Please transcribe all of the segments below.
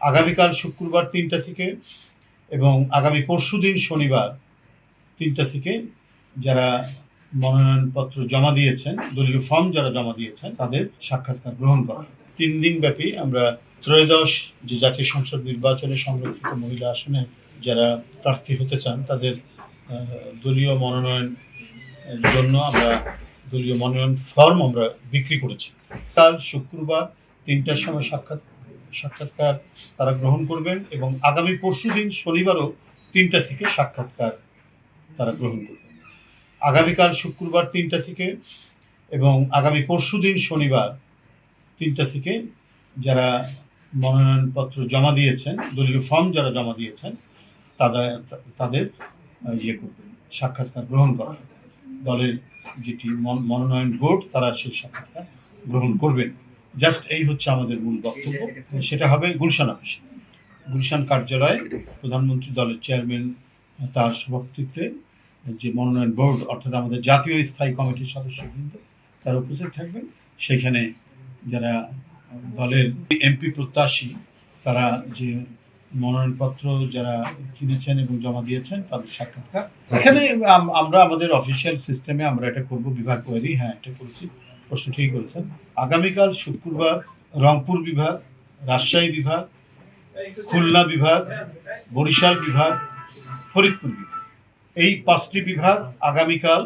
আগামীকাল শুক্রবার ৩টা থেকে এবং আগামী পরশুদিন শনিবার ৩টা থেকে যারা মনোনয়নপত্র জমা দিয়েছেন, দলীয় ফর্ম যারা জমা দিয়েছেন তাদের সাক্ষাৎকার গ্রহণ করা। ৩ দিন ব্যাপী আমরা ত্রয়োদশ যে জাতীয় সংসদ নির্বাচনে সংরক্ষিত মহিলা আসনে যারা প্রার্থী হতে চান তাদের দলীয় মনোনয়ন জন্য আমরা দলীয় মনোনয়ন ফর্ম আমরা বিক্রি করেছি। কাল শুক্রবার ৩টার সময় সাক্ষাৎকার তারা গ্রহণ করবেন এবং আগামী পরশুদিন শনিবারও ৩টা থেকে সাক্ষাৎকার তারা গ্রহণ করবেন। আগামীকাল শুক্রবার ৩টা থেকে এবং আগামী পরশুদিন শনিবার ৩টা থেকে যারা মনোনয়নপত্র জমা দিয়েছেন, দলীয় ফর্ম যারা জমা দিয়েছেন তাদের করবেন, সাক্ষাৎকার গ্রহণ করা। দলের যেটি মনোনয়ন বোর্ড তারা সেই সাক্ষাৎকার গ্রহণ করবেন। জাস্ট এই হচ্ছে আমাদের মূল বক্তব্য। সেটা হবে গুলশান অফিসে, গুলশান কার্যালয়ে প্রধানমন্ত্রী দলের চেয়ারম্যান তার সভাপতিত্বে যে মনোনয়ন বোর্ড অর্থাৎ আমাদের জাতীয় স্থায়ী কমিটির সদস্যবৃন্দ তারা উপস্থিত থাকবেন। সেখানে যারা দলের এমপি প্রত্যাশী তারা যে মনোনয়নপত্র যারা কিনেছেন এবং জমা দিয়েছেন তাদের সাক্ষাৎকার এখানে আমরা আমাদের অফিসিয়াল সিস্টেমে আমরা এটা করব। বিভাগ ওয়ারি, হ্যাঁ এটা করেছি, প্রশ্ন ঠিক করেছেন। আগামীকাল শুক্রবার রংপুর বিভাগ, রাজশাহী বিভাগ, খুলনা বিভাগ, বরিশাল বিভাগ, ফরিদপুর বিভাগ, এই 5টি বিভাগ আগামীকাল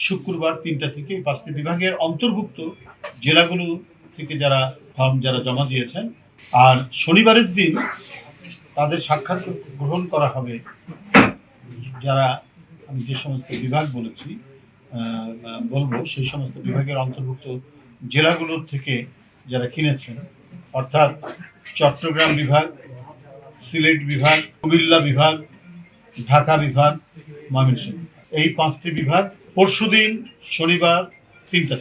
শুক্রবার 3টা থেকে 5টি বিভাগের অন্তর্ভুক্ত জেলাগুলো থেকে যারা ফর্ম যারা জমা দিয়েছেন। আর শনিবারের দিন তাদের সাক্ষাৎ গ্রহণ করা হবে যারা আমি যে সমস্ত বিভাগ বলবো সেই সমস্ত বিভাগের অন্তর্ভুক্ত জেলাগুলোর থেকে যারা কিনেছেন, অর্থাৎ চট্টগ্রাম বিভাগ, সিলেট বিভাগ, কুমিল্লা বিভাগ, ঢাকা বিভাগ, ময়মনসিংহ, এই 5টি বিভাগ পরশুদিন শনিবার 3টা।